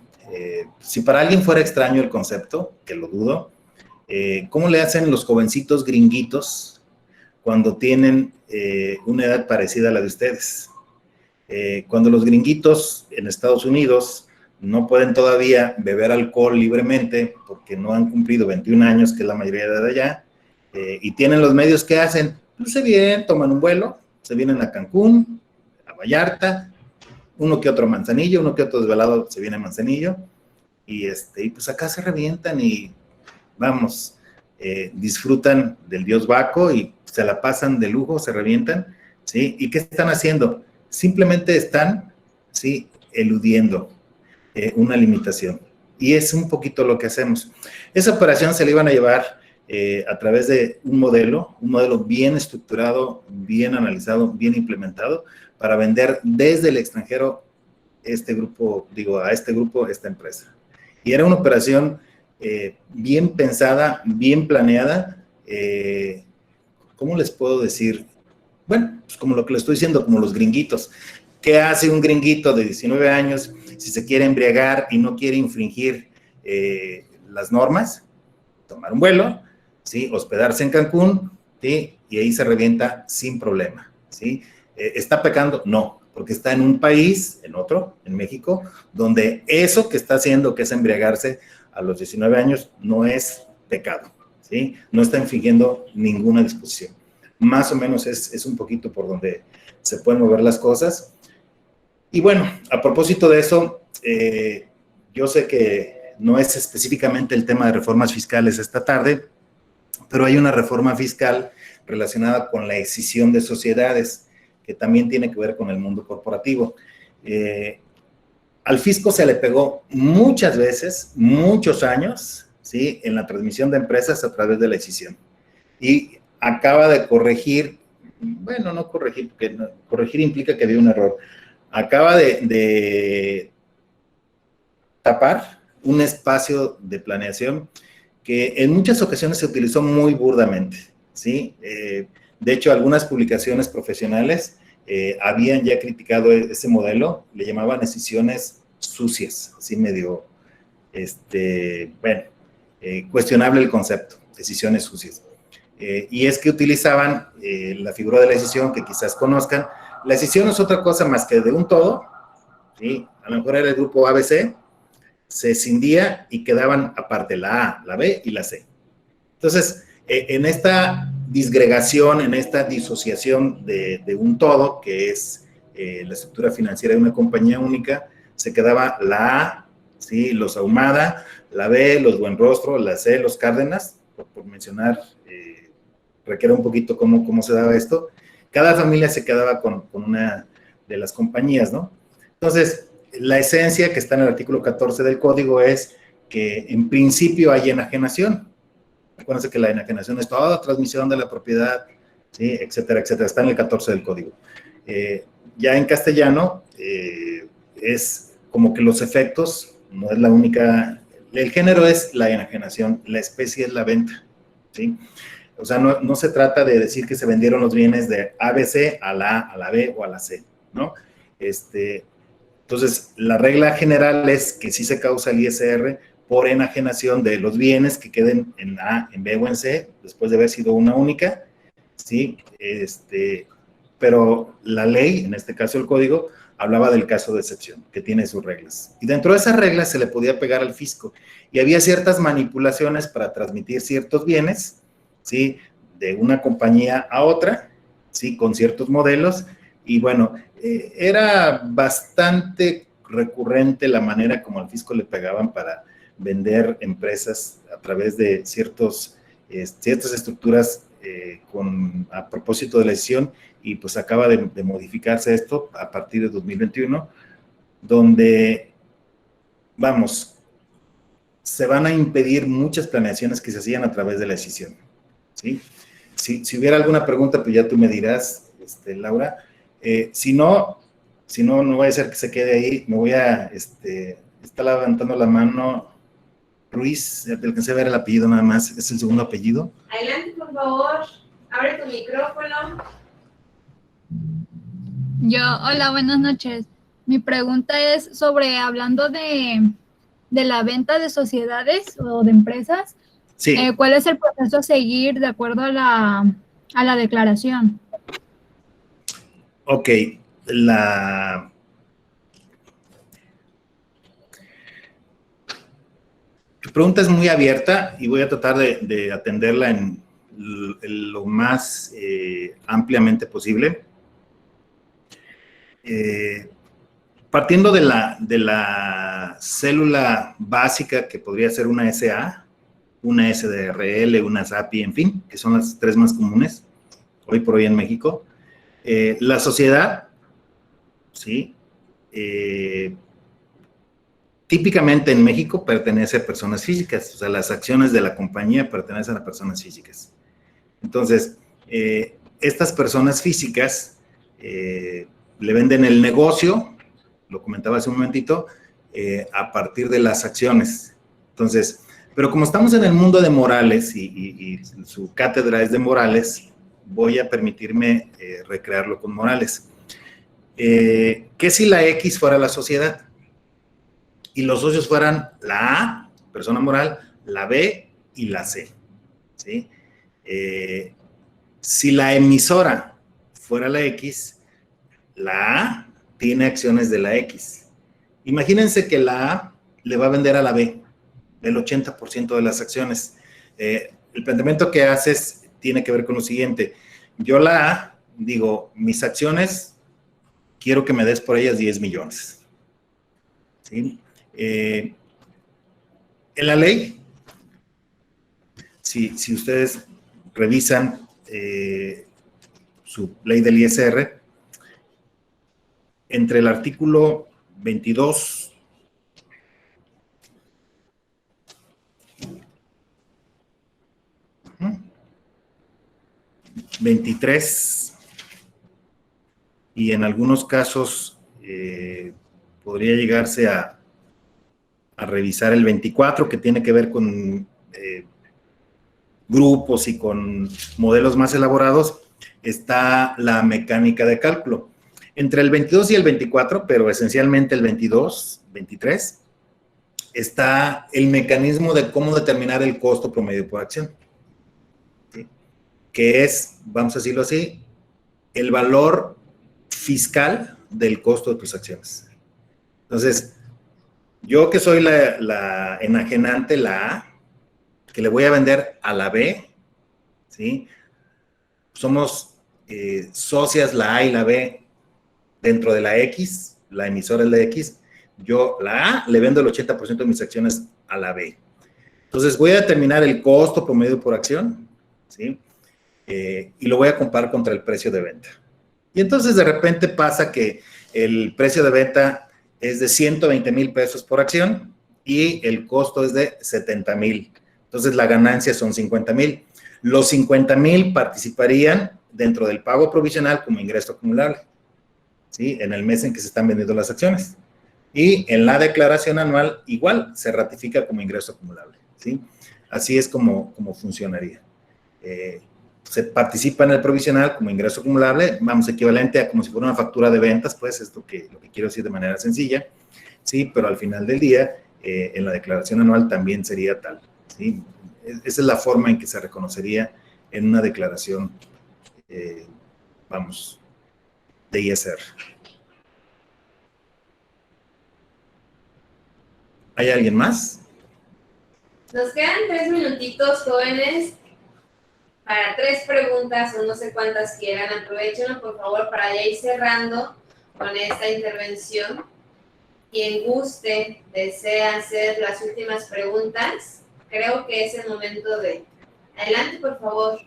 Si para alguien fuera extraño el concepto, que lo dudo, ¿cómo le hacen los jovencitos gringuitos cuando tienen una edad parecida a la de ustedes? Cuando los gringuitos en Estados Unidos no pueden todavía beber alcohol libremente porque no han cumplido 21 años, que es la mayoría de edad allá, y tienen los medios, ¿qué hacen? pues se vienen, toman un vuelo, se vienen a Cancún, a Vallarta, uno que otro a Manzanillo, uno que otro desvelado se viene a Manzanillo, y pues acá se revientan y vamos, disfrutan del dios Baco y se la pasan de lujo, se revientan, ¿sí? ¿Y qué están haciendo? Simplemente están, ¿sí? Eludiendo una limitación. Y es un poquito lo que hacemos. Esa operación se la iban a llevar a través de un modelo bien estructurado, bien analizado, bien implementado, para vender desde el extranjero a este grupo, esta empresa. Y era una operación bien pensada, bien planeada, ¿cómo les puedo decir? Bueno, pues como lo que les estoy diciendo, como los gringuitos. ¿Qué hace un gringuito de 19 años si se quiere embriagar y no quiere infringir las normas? Tomar un vuelo, ¿sí? Hospedarse en Cancún, ¿sí? Y ahí se revienta sin problema, ¿sí? ¿Está pecando? No, porque está en un país, en otro, en México, donde eso que está haciendo, que es embriagarse a los 19 años, no es pecado, ¿sí? No está infringiendo ninguna disposición. Más o menos es un poquito por donde se pueden mover las cosas. Y bueno, a propósito de eso, yo sé que no es específicamente el tema de reformas fiscales esta tarde, pero hay una reforma fiscal relacionada con la escisión de sociedades, que también tiene que ver con el mundo corporativo. Al fisco se le pegó muchas veces, muchos años, ¿sí? En la transmisión de empresas a través de la escisión. Y acaba de corregir, bueno, no corregir, porque no, corregir implica que había un error. Acaba de tapar un espacio de planeación que en muchas ocasiones se utilizó muy burdamente, ¿sí? De hecho, algunas publicaciones profesionales habían ya criticado ese modelo, le llamaban escisiones sucias, así medio, bueno, cuestionable el concepto, escisiones sucias. Y es que utilizaban la figura de la escisión, que quizás conozcan. La escisión no es otra cosa más que de un todo, ¿sí? A lo mejor era el grupo ABC, se escindía y quedaban aparte la A, la B y la C. Entonces, en esta disgregación, en esta disociación de un todo, que es la estructura financiera de una compañía única, se quedaba la A, ¿sí? Los Ahumada, la B, los Buenrostro, la C, los Cárdenas, por mencionar, requiere un poquito cómo se daba esto. Cada familia se quedaba con una de las compañías, ¿no? Entonces, la esencia que está en el artículo 14 del código es que en principio hay enajenación. Acuérdense que la enajenación es toda transmisión de la propiedad, ¿sí? Etcétera, etcétera. Está en el 14 del código. Ya en castellano es como que los efectos, no es la única, el género es la enajenación, la especie es la venta, ¿sí? O sea, no se trata de decir que se vendieron los bienes de ABC a la A, a la B o a la C, ¿no? Entonces, la regla general es que sí se causa el ISR por enajenación de los bienes que queden en A, en B o en C, después de haber sido una única, ¿sí? Pero la ley, en este caso el código, hablaba del caso de excepción, que tiene sus reglas. Y dentro de esas reglas se le podía pegar al fisco. Y había ciertas manipulaciones para transmitir ciertos bienes, ¿sí? De una compañía a otra, ¿sí? Con ciertos modelos. Y bueno, era bastante recurrente la manera como al fisco le pegaban para vender empresas a través de ciertas estructuras a propósito de la decisión, y pues acaba de modificarse esto a partir de 2021, donde, vamos, se van a impedir muchas planeaciones que se hacían a través de la decisión, ¿sí? Si hubiera alguna pregunta, pues ya tú me dirás, Laura. Si no voy a hacer que se quede ahí, me voy a, está levantando la mano Ruiz, te alcancé a ver el apellido nada más, es el segundo apellido. Adelante, por favor, abre tu micrófono. Hola, buenas noches. Mi pregunta es sobre, hablando de la venta de sociedades o de empresas, Sí. ¿Cuál es el proceso a seguir de acuerdo a la declaración? Ok, tu pregunta es muy abierta y voy a tratar de atenderla en lo más ampliamente posible. Partiendo de la célula básica, que podría ser una SA, una SDRL, una SAPI, en fin, que son las tres más comunes hoy por hoy en México. La sociedad, ¿sí? Típicamente en México pertenece a personas físicas, o sea, las acciones de la compañía pertenecen a personas físicas. Entonces, estas personas físicas le venden el negocio, lo comentaba hace un momentito, a partir de las acciones. Entonces, pero como estamos en el mundo de Morales y su cátedra es de Morales, voy a permitirme recrearlo con Morales. ¿Qué si la X fuera la sociedad? Y los socios fueran la A, persona moral, la B y la C, ¿sí? Si la emisora fuera la X, la A tiene acciones de la X. Imagínense que la A le va a vender a la B el 80% de las acciones. El planteamiento que haces tiene que ver con lo siguiente. Yo la A, digo, mis acciones, quiero que me des por ellas 10 millones. ¿Sí? En la ley, si ustedes revisan su ley del ISR, entre el artículo 22 23 y en algunos casos podría llegarse a revisar el 24, que tiene que ver con grupos y con modelos más elaborados, está la mecánica de cálculo. Entre el 22 y el 24, pero esencialmente el 22, 23, está el mecanismo de cómo determinar el costo promedio por acción, ¿sí? Que es, vamos a decirlo así, el valor fiscal del costo de tus acciones. Entonces, yo que soy la enajenante, la A, que le voy a vender a la B, ¿sí? Somos socias la A y la B dentro de la X, la emisora es la X, yo la A le vendo el 80% de mis acciones a la B. Entonces voy a determinar el costo promedio por acción, ¿sí? Y lo voy a comparar contra el precio de venta. Y entonces de repente pasa que el precio de venta es de 120 mil pesos por acción y el costo es de 70 mil. Entonces la ganancia son 50 mil. Los 50 mil participarían dentro del pago provisional como ingreso acumulable, ¿sí? En el mes en que se están vendiendo las acciones. Y en la declaración anual igual se ratifica como ingreso acumulable, ¿sí? Así es como funcionaría. Se participa en el provisional como ingreso acumulable, vamos, equivalente a como si fuera una factura de ventas, pues es lo que quiero decir de manera sencilla, ¿sí? Pero al final del día, en la declaración anual también sería tal, ¿sí? Esa es la forma en que se reconocería en una declaración, vamos, de ISR. ¿Hay alguien más? Nos quedan 3 minutitos, jóvenes, para 3 preguntas o no sé cuántas quieran. Aprovechenlo, por favor, para ya ir cerrando con esta intervención. Quien guste, desea hacer las últimas preguntas, creo que es el momento de... Adelante, por favor.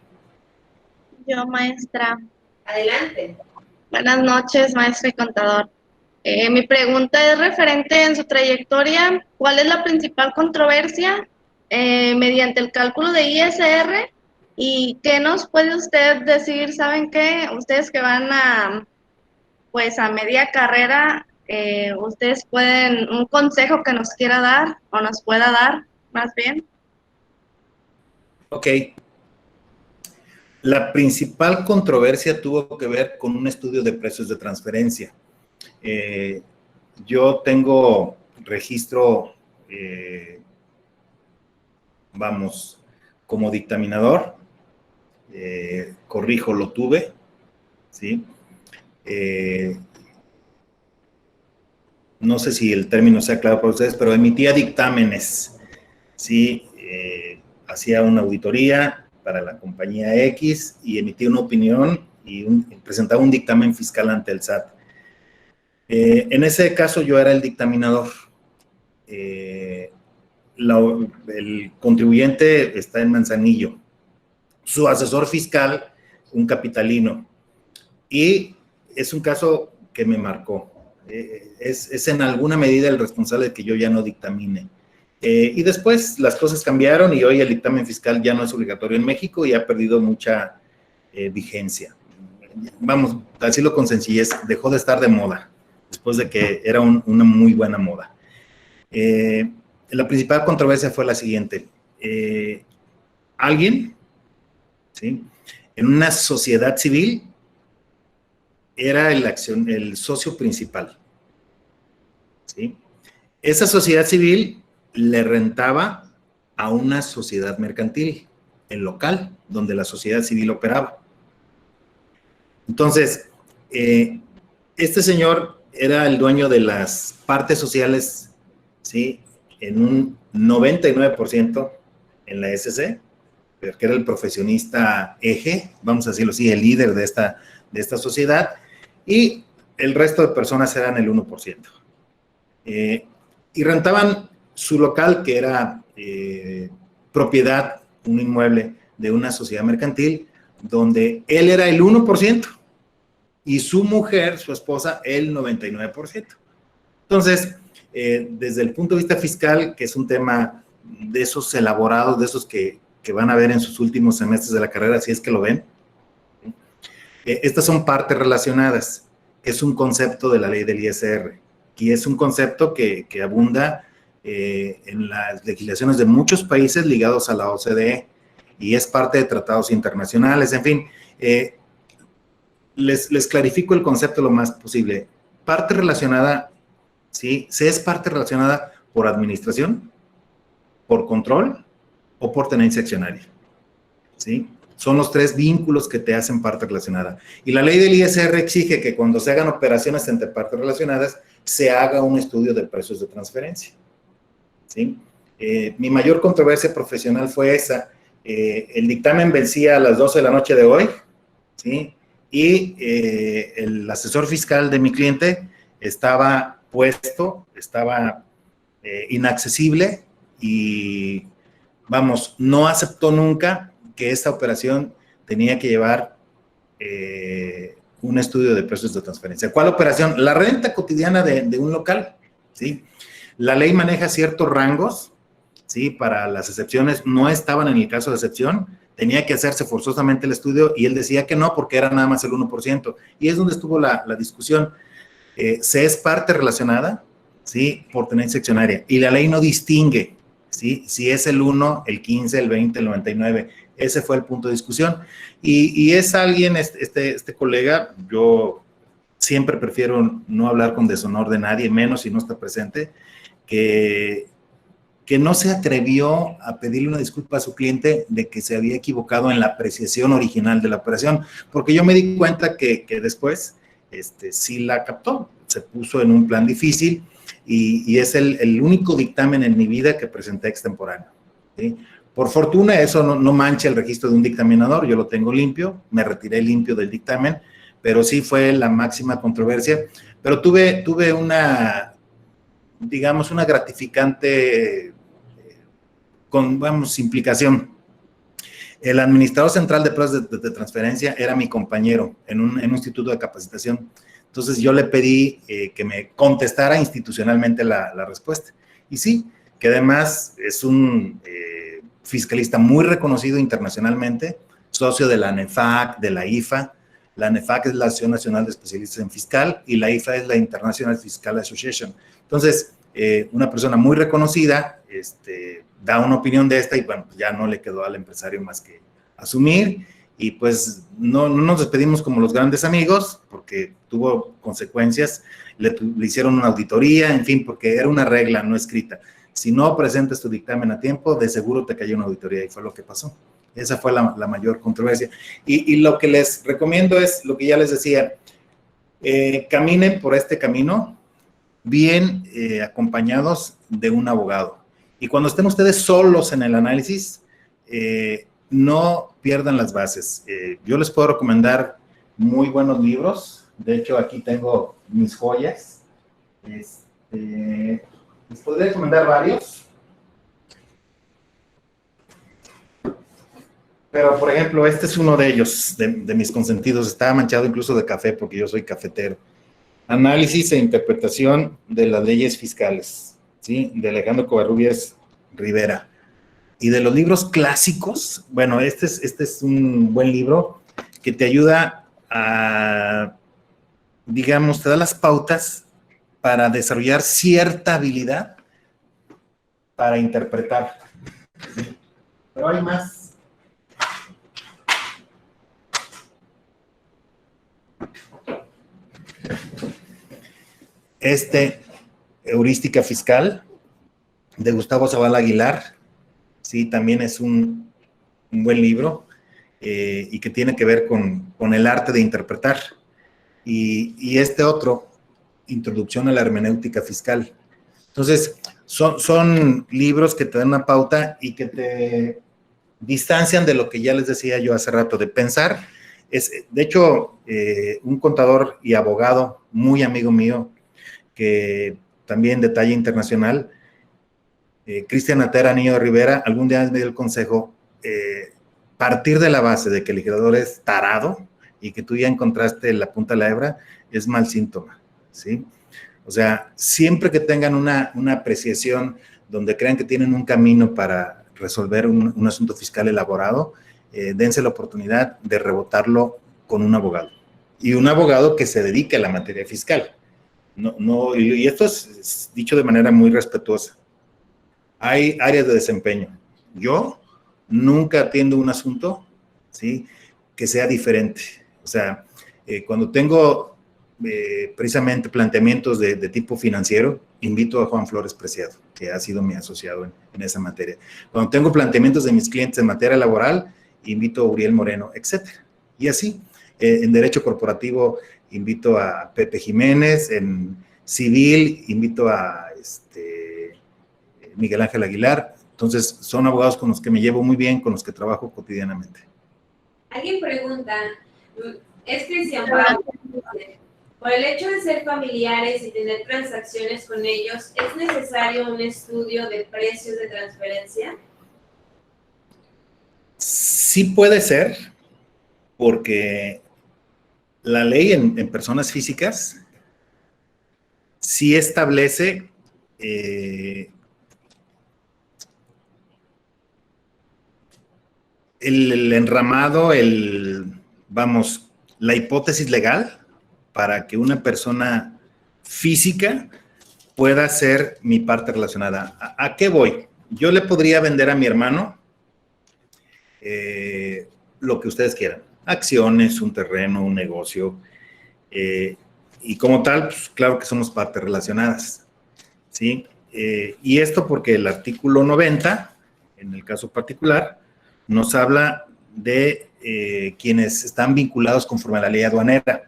Yo, maestra. Adelante. Buenas noches, maestro y contador. Mi pregunta es referente en su trayectoria. ¿Cuál es la principal controversia mediante el cálculo de ISR? ¿Y qué nos puede usted decir? ¿Saben qué? Ustedes que van a media carrera, ustedes pueden, un consejo que nos quiera dar o nos pueda dar, más bien. Ok. La principal controversia tuvo que ver con un estudio de precios de transferencia. Yo tengo registro, vamos, como dictaminador, corrijo, lo tuve, ¿sí? No sé si el término sea claro para ustedes, pero emitía dictámenes, ¿sí? Hacía una auditoría, para la compañía X y emitía una opinión y presentaba un dictamen fiscal ante el SAT. En ese caso yo era el dictaminador. El contribuyente está en Manzanillo. Su asesor fiscal, un capitalino. Y es un caso que me marcó. Es en alguna medida el responsable de que yo ya no dictamine. Y después las cosas cambiaron y hoy el dictamen fiscal ya no es obligatorio en México y ha perdido mucha vigencia. Vamos, a decirlo con sencillez, dejó de estar de moda, después de que era una muy buena moda. La principal controversia fue la siguiente. Alguien, ¿sí?, en una sociedad civil era el socio principal, ¿sí? Esa sociedad civil le rentaba a una sociedad mercantil, el local donde la sociedad civil operaba. Entonces, este señor era el dueño de las partes sociales, ¿sí?, en un 99% en la SC, pero que era el profesionista eje, vamos a decirlo así, el líder de esta sociedad, y el resto de personas eran el 1%. Y rentaban su local, que era propiedad, un inmueble de una sociedad mercantil, donde él era el 1% y su mujer, su esposa, el 99%. Entonces, desde el punto de vista fiscal, que es un tema de esos elaborados, de esos que van a ver en sus últimos semestres de la carrera, si es que lo ven, estas son partes relacionadas, que es un concepto de la ley del ISR, y es un concepto que abunda en las legislaciones de muchos países ligados a la OCDE, y es parte de tratados internacionales, en fin. Les clarifico el concepto lo más posible. Parte relacionada, ¿sí?, se es parte relacionada por administración, por control o por tenencia accionaria, ¿sí? Son los tres vínculos que te hacen parte relacionada. Y la ley del ISR exige que cuando se hagan operaciones entre partes relacionadas, se haga un estudio de precios de transferencia, ¿sí? Mi mayor controversia profesional fue esa. El dictamen vencía a las 12 de la noche de hoy, ¿sí? Y el asesor fiscal de mi cliente estaba puesto, estaba inaccesible y, vamos, no aceptó nunca que esta operación tenía que llevar un estudio de precios de transferencia. ¿Cuál operación? La renta cotidiana de un local, ¿sí? La ley maneja ciertos rangos, ¿sí? Para las excepciones no estaban en el caso de excepción, tenía que hacerse forzosamente el estudio y él decía que no porque era nada más el 1%. Y es donde estuvo la discusión. Se es parte relacionada, ¿sí?, por tenencia accionaria, y la ley no distingue, ¿sí?, si es el 1, el 15, el 20, el 99. Ese fue el punto de discusión. Y es alguien, este colega, yo siempre prefiero no hablar con deshonor de nadie, menos si no está presente, que no se atrevió a pedirle una disculpa a su cliente de que se había equivocado en la apreciación original de la operación, porque yo me di cuenta que después sí la captó, se puso en un plan difícil y es el único dictamen en mi vida que presenté extemporáneo, ¿sí? Por fortuna eso no mancha el registro de un dictaminador, yo lo tengo limpio, me retiré limpio del dictamen, pero sí fue la máxima controversia, pero tuve una, digamos, una gratificante implicación. El administrador central de plazas de transferencia era mi compañero en un instituto de capacitación. Entonces yo le pedí que me contestara institucionalmente la respuesta. Y sí, que además es un fiscalista muy reconocido internacionalmente, socio de la NEFAC, de la IFA. La NEFAC es la Asociación Nacional de Especialistas en Fiscal y la IFA es la International Fiscal Association. Entonces, una persona muy reconocida da una opinión de esta y bueno, ya no le quedó al empresario más que asumir y pues no nos despedimos como los grandes amigos porque tuvo consecuencias, le hicieron una auditoría, en fin, porque era una regla no escrita. Si no presentas tu dictamen a tiempo, de seguro te cayó una auditoría y fue lo que pasó. Esa fue la mayor controversia. Y lo que les recomiendo es lo que ya les decía, caminen por este camino bien acompañados de un abogado. Y cuando estén ustedes solos en el análisis, no pierdan las bases. Yo les puedo recomendar muy buenos libros. De hecho, aquí tengo mis joyas. Les podría recomendar varios. Pero, por ejemplo, este es uno de ellos, de mis consentidos. Está manchado incluso de café porque yo soy cafetero. Análisis e interpretación de las leyes fiscales, ¿sí? De Alejandro Covarrubias Rivera. Y de los libros clásicos, bueno, este es un buen libro que te ayuda a, digamos, te da las pautas para desarrollar cierta habilidad para interpretar. ¿Sí? Pero hay más. Heurística Fiscal, de Gustavo Zavala Aguilar, sí, también es un buen libro y que tiene que ver con el arte de interpretar. Y este otro, Introducción a la Hermenéutica Fiscal. Entonces, son libros que te dan una pauta y que te distancian de lo que ya les decía yo hace rato, de pensar. De hecho, un contador y abogado muy amigo mío, que también de talla internacional, Cristian Atera Niño de Rivera, algún día me dio el consejo, partir de la base de que el legislador es tarado y que tú ya encontraste la punta de la hebra, es mal síntoma, ¿sí? O sea, siempre que tengan una apreciación donde crean que tienen un camino para resolver un asunto fiscal elaborado, dense la oportunidad de rebotarlo con un abogado. Y un abogado que se dedique a la materia fiscal. Y esto es dicho de manera muy respetuosa. Hay áreas de desempeño. Yo nunca atiendo un asunto, ¿sí?, que sea diferente. O sea, cuando tengo precisamente planteamientos de tipo financiero, invito a Juan Flores Preciado, que ha sido mi asociado en esa materia. Cuando tengo planteamientos de mis clientes en materia laboral, invito a Uriel Moreno, etcétera. Y así, en derecho corporativo, invito a Pepe Jiménez, en civil, invito a Miguel Ángel Aguilar. Entonces, son abogados con los que me llevo muy bien, con los que trabajo cotidianamente. Alguien pregunta, es Cristian Pablo, por el hecho de ser familiares y tener transacciones con ellos, ¿es necesario un estudio de precios de transferencia? Sí puede ser, porque la ley en personas físicas sí establece el enramado, la hipótesis legal para que una persona física pueda ser mi parte relacionada. ¿A qué voy? Yo le podría vender a mi hermano lo que ustedes quieran. Acciones, un terreno, un negocio. Y como tal, pues, claro que somos partes relacionadas, ¿sí? Y esto porque el artículo 90, en el caso particular, nos habla de quienes están vinculados conforme a la ley aduanera.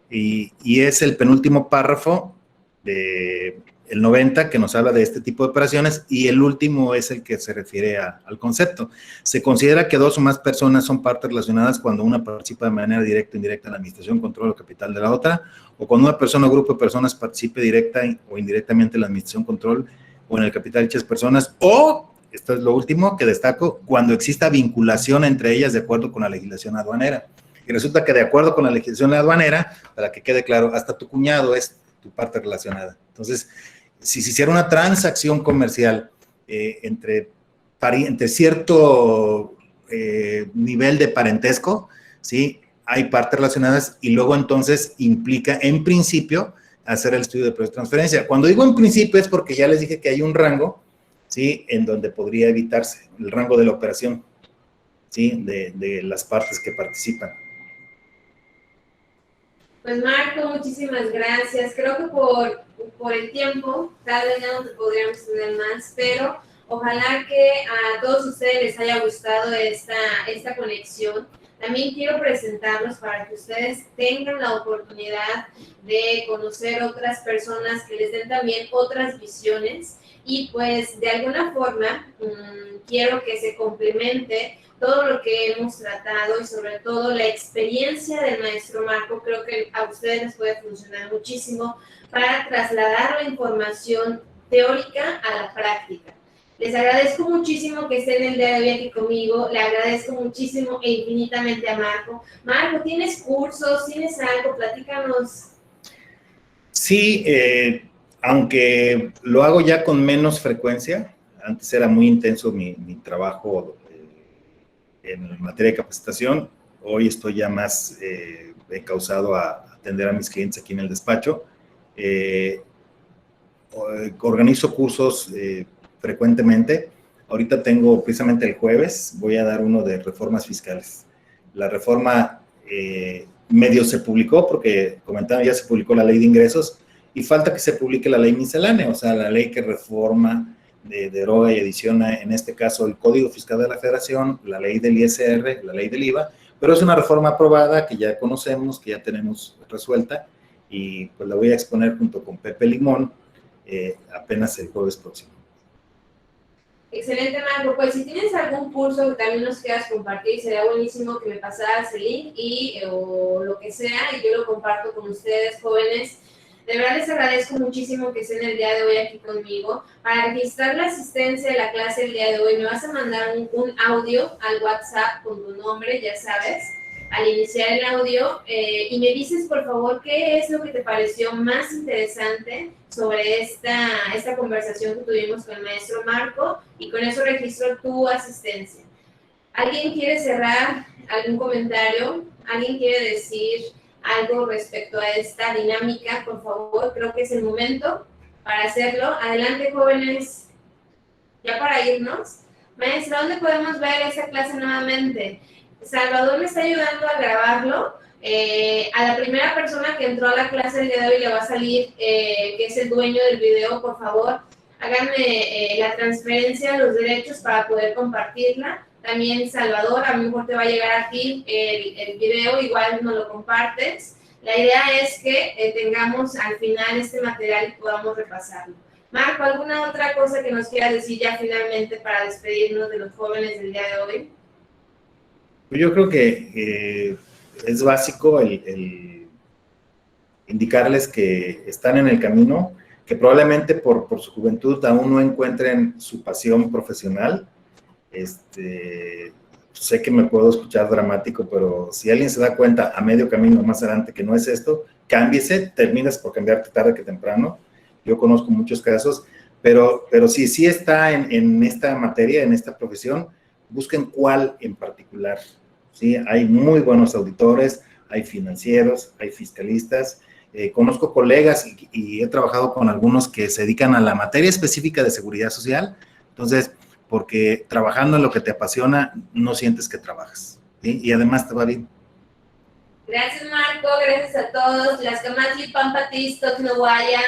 Y es el penúltimo párrafo del 90 que nos habla de este tipo de operaciones, y el último es el que se refiere al concepto. Se considera que dos o más personas son partes relacionadas cuando una participa de manera directa o indirecta en la administración, control o capital de la otra, o cuando una persona o grupo de personas participe directa o indirectamente en la administración, control o en el capital de dichas personas, o, esto es lo último que destaco, cuando exista vinculación entre ellas de acuerdo con la legislación aduanera. Y resulta que de acuerdo con la legislación aduanera, para que quede claro, hasta tu cuñado es tu parte relacionada. Entonces, si se hiciera una transacción comercial entre cierto nivel de parentesco, ¿sí?, hay partes relacionadas, y luego entonces implica, en principio, hacer el estudio de precios de transferencia. Cuando digo en principio es porque ya les dije que hay un rango, ¿sí?, en donde podría evitarse el rango de la operación, ¿sí?, de las partes que participan. Pues Marco, muchísimas gracias. Creo que por el tiempo, tal vez ya no te podríamos tener más, pero ojalá que a todos ustedes les haya gustado esta conexión También quiero presentarlos para que ustedes tengan la oportunidad de conocer otras personas que les den también otras visiones y pues de alguna forma quiero que se complemente todo lo que hemos tratado y sobre todo la experiencia del maestro Marco. Creo que a ustedes les puede funcionar muchísimo para trasladar la información teórica a la práctica. Les agradezco muchísimo que estén el día de hoy aquí conmigo, le agradezco muchísimo e infinitamente a Marco. Marco, ¿tienes cursos? ¿Tienes algo? Platícanos. Sí, aunque lo hago ya con menos frecuencia, antes era muy intenso mi trabajo en materia de capacitación, hoy estoy ya más encauzado a atender a mis clientes aquí en el despacho. Organizo cursos frecuentemente. Ahorita tengo precisamente el jueves, voy a dar uno de reformas fiscales. La reforma medio se publicó, porque comentaba, ya se publicó la ley de ingresos y falta que se publique la ley miscelánea, o sea, la ley que reforma, deroga y adiciona, en este caso, el Código Fiscal de la Federación, la ley del ISR, la ley del IVA, pero es una reforma aprobada que ya conocemos, que ya tenemos resuelta, y pues la voy a exponer junto con Pepe Limón apenas el jueves próximo. Excelente, Marco. Pues si tienes algún curso que también nos quieras compartir, sería buenísimo que me pasaras el link o lo que sea, y yo lo comparto con ustedes, jóvenes. De verdad les agradezco muchísimo que estén el día de hoy aquí conmigo. Para registrar la asistencia de la clase el día de hoy, me vas a mandar un audio al WhatsApp con tu nombre, ya sabes, al iniciar el audio, y me dices, por favor, qué es lo que te pareció más interesante sobre esta conversación que tuvimos con el maestro Marco, y con eso registro tu asistencia. ¿Alguien quiere cerrar algún comentario? ¿Alguien quiere decir algo respecto a esta dinámica? Por favor, creo que es el momento para hacerlo. Adelante, jóvenes. Ya para irnos. Maestra, ¿dónde podemos ver esa clase nuevamente? Salvador me está ayudando a grabarlo. A la primera persona que entró a la clase el día de hoy le va a salir que es el dueño del video. Por favor, háganme la transferencia de los derechos para poder compartirla. También, Salvador, a lo mejor te va a llegar a ti el video, igual nos lo compartes. La idea es que tengamos al final este material y podamos repasarlo. Marco, ¿alguna otra cosa que nos quieras decir ya finalmente para despedirnos de los jóvenes del día de hoy? Yo creo que es básico el indicarles que están en el camino, que probablemente por su juventud aún no encuentren su pasión profesional. Sé que me puedo escuchar dramático, pero si alguien se da cuenta a medio camino más adelante que no es esto, cámbiese, terminas por cambiarte tarde que temprano. Yo conozco muchos casos, pero si sí está en esta materia, en esta profesión, busquen cuál en particular. ¿Sí? Hay muy buenos auditores, hay financieros, hay fiscalistas. Conozco colegas y he trabajado con algunos que se dedican a la materia específica de seguridad social. Entonces, porque trabajando en lo que te apasiona, no sientes que trabajas, ¿sí? Y además te va bien. Gracias, Marco. Gracias a todos. Las Camatli, Pampatis, Tocnoguaya.